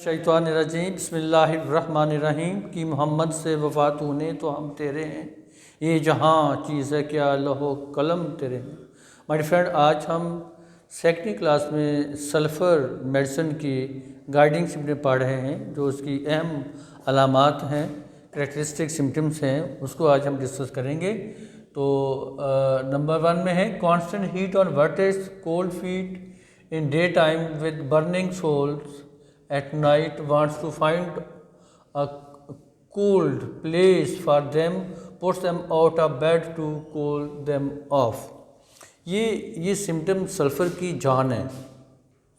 शैतानिर्रजीम बिस्मिल्लाहिर्रहमानिर्रहीम कि मोहम्मद से वफ़ात होने तो हम तेरे हैं, ये जहाँ चीज़ है क्या लहो कलम तेरे हैं। माय फ्रेंड, आज हम सेकेंडरी क्लास में सल्फ़र मेडिसिन की गाइडिंग सिम्टम पढ़ रहे हैं, जो उसकी अहम अलामात हैं, करेक्टरिस्टिक सिम्टम्स हैं, उसको आज हम डिस्कस करेंगे। तो नंबर 1 में है constant heat on vertex, cold feet in day time with burning soles at night, wants to find a cooled place for them, puts them out of bed to cool them off। ये symptom sulphur की जान है,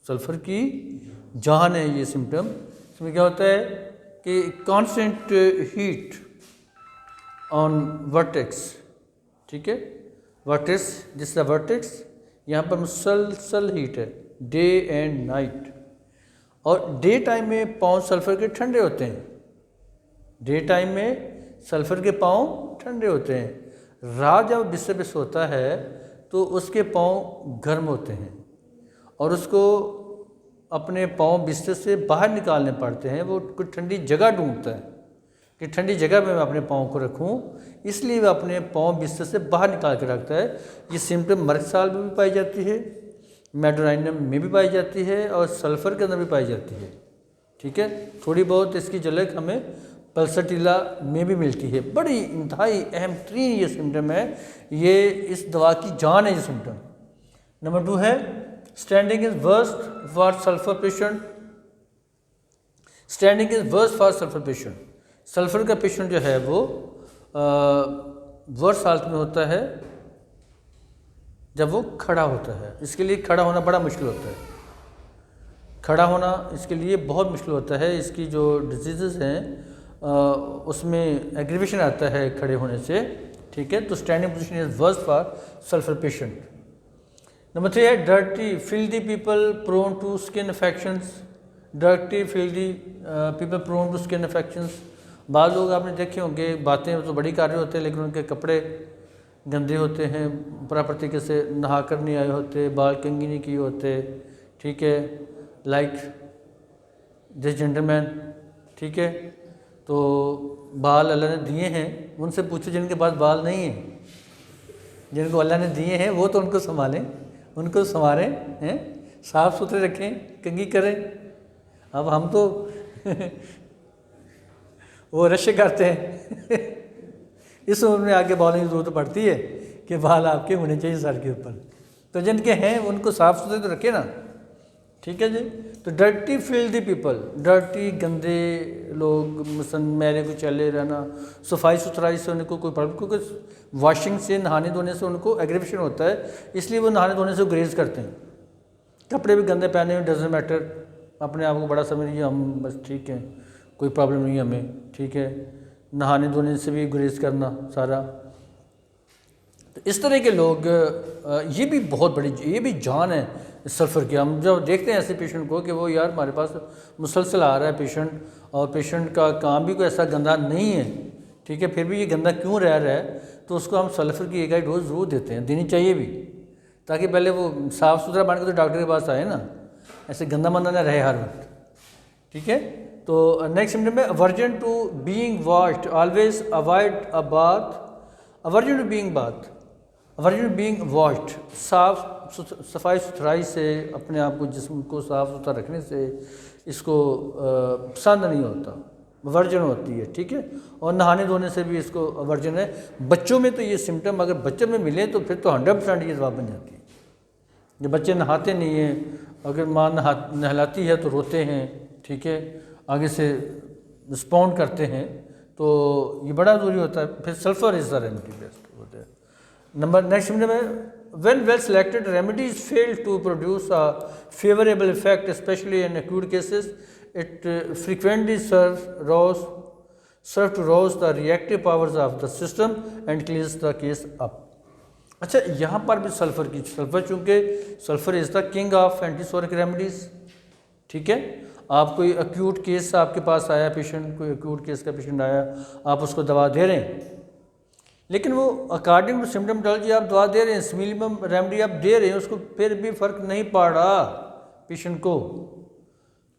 sulphur की जान है ये symptom. इसमें क्या होता है कि कांस्टेंट हीट ऑन वर्टेक्स, ठीक है, वर्टेक्स जिसका वर्टेक्स यहाँ पर मुसलसल हीट है डे एंड नाइट। और डे टाइम में पाँव सल्फ़र के ठंडे होते हैं, डे टाइम में सल्फ़र के पाँव ठंडे होते हैं। रात जब बिस्तर पे सोता है तो उसके पाँव गर्म होते हैं और उसको अपने पाँव बिस्तर से बाहर निकालने पड़ते हैं। वो कोई ठंडी जगह ढूंढता है कि ठंडी जगह में मैं अपने पाँव को रखूं, इसलिए वह अपने पाँव बिस्तर से बाहर निकाल के रखता है। ये सिम्टम मर्ग साल में भी पाई जाती है, मेडोराइनम में भी पाई जाती है और सल्फ़र के अंदर भी पाई जाती है, ठीक है। थोड़ी बहुत इसकी झलक हमें पल्सटीला में भी मिलती है। बड़ी इंतहाई अहम तरीन ये सिम्टम है, ये इस दवा की जान है ये सिम्टम। नंबर 2 है standing is worst for sulphur patient. Standing is worst for sulphur patient. Sulphur का पेशेंट जो है वो वर्स्ट हालत में होता है जब वो खड़ा होता है। इसके लिए खड़ा होना बड़ा मुश्किल होता है, खड़ा होना इसके लिए बहुत मुश्किल होता है। इसकी जो डिजीज़ हैं उसमें एग्रीवेशन आता है खड़े होने से, ठीक है। तो standing position is worst for sulphur patient. Number 3 है dirty filthy people prone to skin infections. Dirty filthy people prone to skin infections. बाद लोग आपने देखे होंगे, बातें तो बड़ी कर रहे होते हैं लेकिन उनके कपड़े गंदे होते हैं, प्रॉपर तरीके से नहा कर नहीं आए होते, बाल कंघी नहीं किए होते, ठीक है, लाइक दिस जेंटलमैन, ठीक है। तो बाल अल्लाह ने दिए हैं, उनसे पूछो जिनके पास बाल नहीं हैं, जिनको अल्लाह ने दिए हैं वो तो उनको संभालें, उनको संवारें हैं, साफ़ सुथरे रखें, कंघी करें। अब हम तो वो रश करते हैं इस उम्र में आगे बालों की ज़रूरत पड़ती है कि बाल आपके होने चाहिए सर के ऊपर। तो जिनके हैं उनको साफ़ सुथरे तो रखे ना, ठीक है जी। तो डर्टी फिल्दी पीपल, डर्टी गंदे लोग, मसलन मैले को चले रहना, सफाई सुथराई से उनको कोई प्रॉब्लम, क्योंकि वॉशिंग से नहाने धोने से उनको एग्रीवेशन होता है, इसलिए वो नहाने धोने से गुरेज करते हैं। कपड़े भी गंदे पहने हुए डजंट मैटर, अपने आप को बड़ा समझिए हम बस ठीक है, कोई प्रॉब्लम नहीं हमें, ठीक है। नहाने धोने से भी गुरेज करना सारा। तो इस तरह के लोग, ये भी बहुत बड़ी, ये भी जान है सल्फ़र की। हम जब देखते हैं ऐसे पेशेंट को कि वो यार हमारे पास मुसलसल आ रहा है पेशेंट, और पेशेंट का काम भी कोई ऐसा गंदा नहीं है, ठीक है, फिर भी ये गंदा क्यों रह रहा है, तो उसको हम सल्फ़र की एक डोज ज़रूर देते हैं, देनी चाहिए भी, ताकि पहले वो साफ़ सुथरा बन के तो डॉक्टर के पास आए ना, ऐसे गंदा मंदा ना रहे हर वक्त, ठीक है। तो नेक्स्ट सिम्टम है aversion to being washed, always avoid a bath. Aversion to being bath, aversion to being washed, सफाई सुथराई से अपने आप को, जिस्म को साफ़ सुथरा रखने से इसको पसंद नहीं होता, अवर्जन होती है, ठीक है। और नहाने धोने से भी इसको अवर्जन है। बच्चों में तो ये सिम्टम अगर बच्चे में मिले तो फिर तो 100% ये जवाब बन जाती है। जब बच्चे नहाते नहीं हैं, अगर माँ नहलाती है तो रोते हैं, ठीक है, आगे से रिस्पॉन्ड करते हैं, तो ये बड़ा ज़रूरी होता है। फिर sulphur is the remedy best होता है। नंबर नेक्स्ट में when well selected remedies fail to produce a favourable effect specially in acute cases, it frequently serve to rouse the reactive powers of the system and cleanse the case up. अच्छा, यहाँ पर भी sulphur की, sulphur चूँकि sulphur is the king of antipsoric remedies, ठीक है। आप कोई एक्यूट केस आपके पास आया पेशेंट, कोई एक्यूट केस का पेशेंट आया, आप उसको दवा दे रहे हैं, लेकिन वो अकॉर्डिंग टू सिम्टमोलॉजी आप दवा दे रहे हैं, मिनिमम रेमेडी आप दे रहे हैं, उसको फिर भी फ़र्क नहीं पड़ रहा पेशेंट को,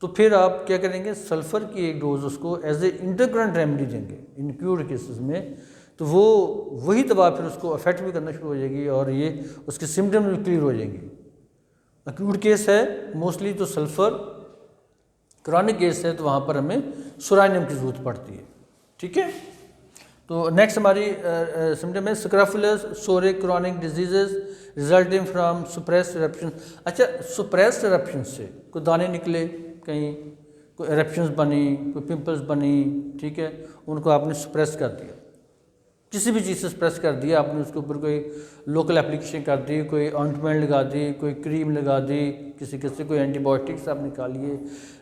तो फिर आप क्या करेंगे, सल्फ़र की एक डोज उसको एज ए इंटरकरेंट रेमेडी देंगे इन क्यूर्ड केसेस में, तो वो वही दवा फिर उसको अफेक्ट भी करना शुरू हो जाएगी और ये उसके सिम्टम्स भी क्लियर हो जाएंगे। एक्यूट केस है मोस्टली तो सल्फ़र, क्रॉनिक केस है तो वहाँ पर हमें सुरानियम की ज़रूरत पड़ती है। ठीक है, तो नेक्स्ट हमारी सिम्टम है स्क्रैफुलस सोरे chronic diseases resulting from सुप्रेस्ड eruption. अच्छा, सुप्रेस्ड इरप्शन से कोई दाने निकले, कहीं कोई इरप्शंस बनी, कोई पिंपल्स बनी, ठीक है, उनको आपने सुप्रेस कर दिया, किसी भी चीज़ से स्प्रेस कर दिया आपने, उसके ऊपर कोई लोकल एप्लीकेशन कर दी, कोई ऑइंटमेंट लगा दी, कोई क्रीम लगा दी, किसी किसी कोई एंटीबायोटिक्स आप निकालिए,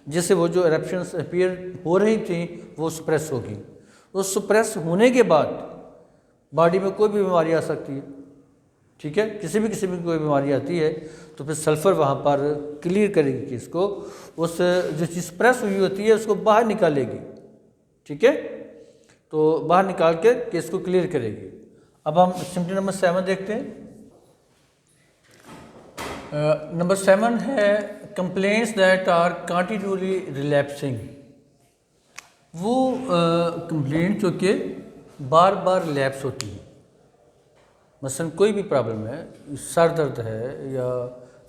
जिससे वो जो इरप्शंस अपीयर हो रही थी वो स्प्रेस होगी। तो स्प्रेस होने के बाद बॉडी में कोई भी बीमारी आ सकती है। ठीक है, किसी भी किस्म की कोई बीमारी आती है तो फिर सल्फ़र वहाँ पर क्लियर करेगी कि इसको, उस जो चीज़ स्प्रेस हुई होती है उसको बाहर निकालेगी। ठीक है, तो बाहर निकाल के केस को क्लियर करेगी। अब हम सिम्टम नंबर 7 देखते हैं। नंबर 7 है complaints that are continually relapsing. वो कंप्लेंट जो कि बार बार रिलैप्स होती है। मसलन कोई भी प्रॉब्लम है, सर दर्द है या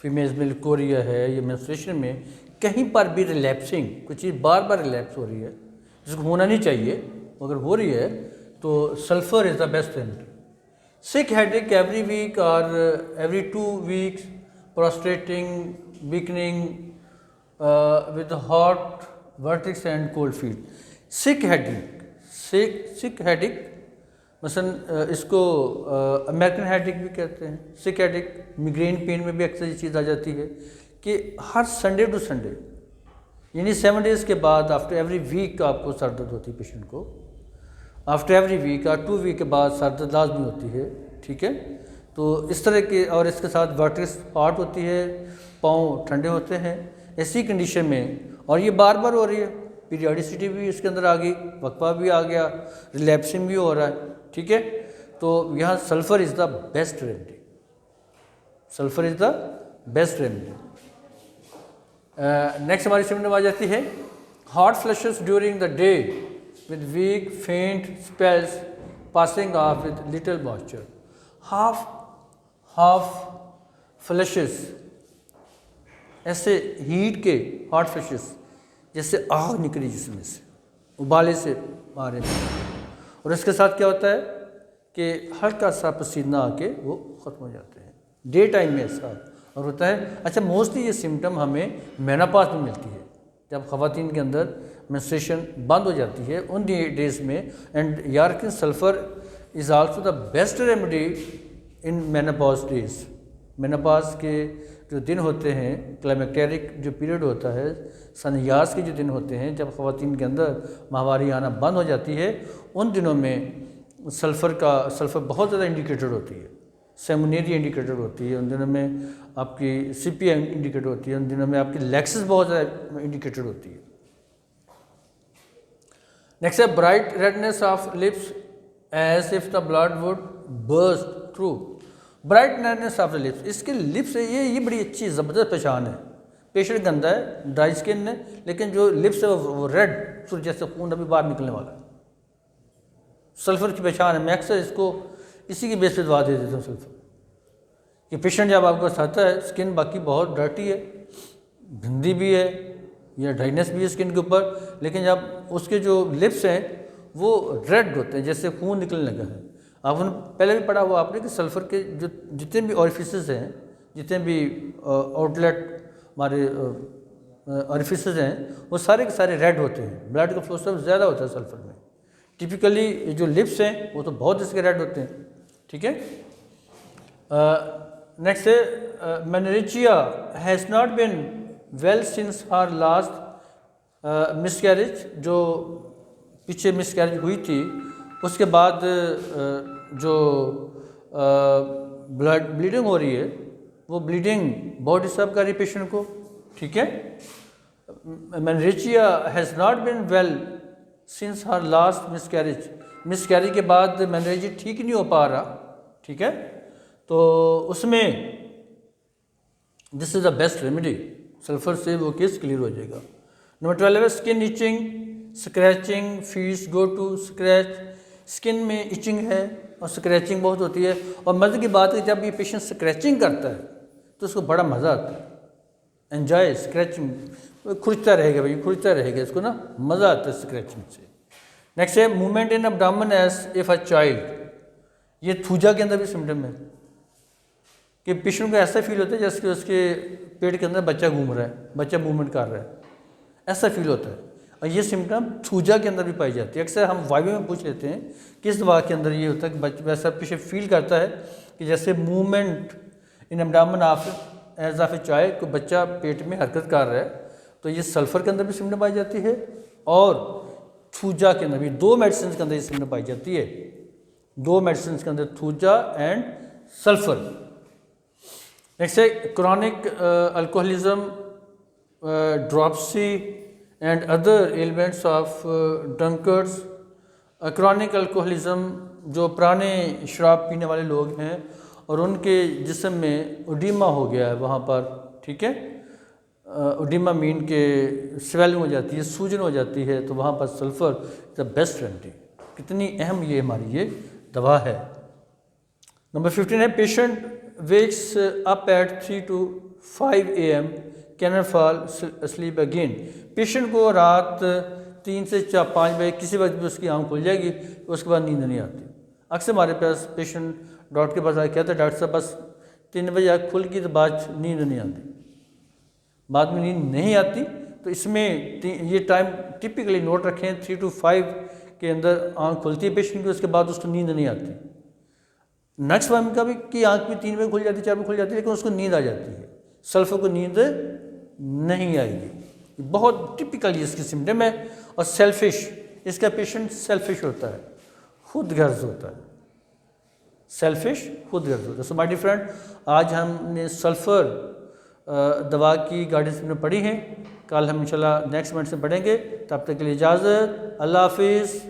फीमेल्स में लिकोरिया है या मेंस्ट्रुएशन में कहीं पर भी रिलैप्सिंग, कुछ चीज़ बार बार रिलैप्स हो रही है जिसको होना नहीं चाहिए, अगर हो रही है तो sulphur is the best remedy. Sick headache every week और every 2 weeks, prostrating, weakening with hot vertex and cold feet. Sick headache मसलन इसको अमेरिकन हेडेक भी कहते हैं। सिक हेडेक, मिग्रेन पेन में भी अक्सर ये चीज़ आ जाती है कि हर संडे टू संडे यानी 7 डेज़ के बाद आफ्टर एवरी वीक आपको सर दर्द होती है पेशेंट को, आफ्टर एवरी वीक और 2 वीक के बाद सर दर्द लाजमी होती है। ठीक है, तो इस तरह के, और इसके साथ वर्टिस हॉट होती है, पाँव ठंडे होते हैं, ऐसी कंडीशन में, और ये बार बार हो रही है, पीरियडिसिटी भी इसके अंदर आ गई, वक्फा भी आ गया, रिलैप्सिंग भी हो रहा है। ठीक है, तो यहाँ sulphur is the best remedy, sulphur is the best remedy. Next हमारी सिम्टम आ जाती है hot flushes during the day with weak faint spells passing off with little moisture. Half flushes, ऐसे हीट के हॉट फ्लशेस, जैसे आग निकली जिसमें से, उबाले से मारे, और इसके साथ क्या होता है कि हल्का सा पसीना आके वो ख़त्म हो जाते हैं डे टाइम में ऐसा और होता है। अच्छा, मोस्टली ये सिम्टम हमें मेनोपॉज में मिलती है, जब ख़वातीन के अंदर मेंस्ट्रुएशन बंद हो जाती है उन डेज में। एंड यार्किन sulphur is also the best remedy in menopause days. Menopause के जो दिन होते हैं, क्लाइमेक्टेरिक जो पीरियड होता है, सनयास के जो दिन होते हैं, जब ख़वातीन के अंदर माहवारी आना बंद हो जाती है, उन दिनों में सल्फ़र बहुत ज़्यादा इंडिकेटेड होती है, सेमुनेरी इंडिकेटेड होती है, उन दिनों में आपकी सीपीए इंडिकेटेड होती है, उन दिनों में आपकी लेक्सिस बहुत ज़्यादा इंडिकेटेड होती है। नेक्स्ट है bright redness of lips as if the blood would burst through. Bright redness of the lips, इसके लिप्स है, ये बड़ी अच्छी ज़बरदस्त पहचान है। पेशेंट गंदा है, ड्राई स्किन है, लेकिन जो लिप्स है वो रेड सूरज जैसे खून अभी बाहर निकलने वाला है, सल्फ़र की पहचान है। मैं अक्सर इसको इसी की बेस पे दवा दे देता हूँ सल्फ़र कि पेशेंट जब आपको आता है, स्किन बाकी बहुत डर्टी है, गंदी भी है या ड्राइनेस भी है स्किन के ऊपर, लेकिन जब उसके जो लिप्स हैं वो रेड होते हैं जैसे खून निकलने लगा है। आपने पहले भी पढ़ा हुआ आपने कि सल्फ़र के जो जितने भी ऑरिफिसेस हैं, जितने भी आउटलेट हमारे ऑरिफिसेस हैं, वो सारे के सारे रेड होते हैं। ब्लड का फ्लो सब ज़्यादा होता है सल्फ़र में। टिपिकली जो लिप्स हैं वो तो बहुत इसके रेड होते हैं। ठीक है, नेक्स्ट है menorrhagia has not been well since her last miscarriage. जो पीछे मिसकैरेज हुई थी उसके बाद जो ब्लीडिंग हो रही है, वो ब्लीडिंग बहुत डिस्टर्ब कर रही है पेशेंट को। ठीक है, menorrhagia has not been well since her last miscarriage. Miscarriage के बाद मेनोरेजिया ठीक नहीं हो पा रहा। ठीक है, तो उसमें this is the best remedy, sulphur से वो केस क्लियर हो जाएगा। नंबर 12 है skin itching, scratching, feels go to scratch. Skin में इचिंग है और स्क्रैचिंग बहुत होती है। और मज़े की बात है जब ये पेशेंट स्क्रैचिंग करता है तो उसको बड़ा मज़ा आता है। एन्जॉय स्क्रैचिंग, खुरचता रहेगा भाई, खुरचता रहेगा, इसको ना मज़ा आता है स्क्रैचिंग से। नेक्स्ट है movement in abdomen as if a child. ये थूजा के अंदर भी सिम्टम है कि पेशेंट को ऐसा फील होता है जैसे कि उसके पेट के अंदर बच्चा घूम रहा है, बच्चा मूवमेंट कर रहा है, ऐसा फील होता है। और ये सिम्टम थूजा के अंदर भी पाई जाती है। अक्सर हम वाइवे में पूछ लेते हैं किस दवा के अंदर ये होता है कि बच्चा वैसा पेशेंट फील करता है कि जैसे movement in abdomen of as of a child, को बच्चा पेट में हरकत कर रहा है। तो ये सल्फ़र के अंदर भी सिम्टम पाई जाती है और थूजा के अंदर भी। 2 मेडिसिन के अंदर ये सिम्टम पाई जाती है, 2 मेडिसिन के अंदर, थूजा एंड सल्फ़र। नेक्स्ट है chronic alcoholism, dropsy and other elements of drunkards. Chronic alcoholism जो पुराने शराब पीने वाले लोग हैं और उनके जिस्म में उडीमा हो गया है वहाँ पर, ठीक है, उडीमा मीन के स्वेलिंग हो जाती है, सूजन हो जाती है, तो वहाँ पर sulphur is the best remedy. कितनी अहम ये हमारी ये दवा है। नंबर 15 है patient wakes up at 3 to 5 AM cannot fall asleep again। Patient को रात 3 से 5 बजे किसी वक्त भी उसकी आँख खुल जाएगी, उसके बाद नींद नहीं आती। अक्सर हमारे पास पेशेंट डॉक्टर के पास आके कहता है डॉक्टर साहब बस 3 बजे आँख खुल गई तो बाद नींद नहीं आती, बाद में नींद नहीं आती। तो इसमें ये टाइम टिपिकली नोट रखें, 3 to 5 के अंदर आँख खुलती है पेशेंट की, उसके बाद उसको नींद नहीं आती। नेक्स्ट टाइम का भी कि आँख भी 3 बजे खुल जाती है, 4 बजे खुल जाती है, लेकिन उसको नींद आ जाती है, सल्फ़र को नींद नहीं आएगी। बहुत टिपिकल इसकी सिम्टम है। और सेल्फिश, इसका पेशेंट सेल्फिश होता है, खुद गर्ज होता है, सेल्फिश खुद गर्ज होता है। सो माय डियर फ्रेंड, आज हमने सल्फ़र दवा की गाइडेंस में पढ़ी है। कल हम इंशाल्लाह नेक्स्ट मंथ से पढ़ेंगे। तब तक के लिए इजाज़त, अल्लाह हाफिज़।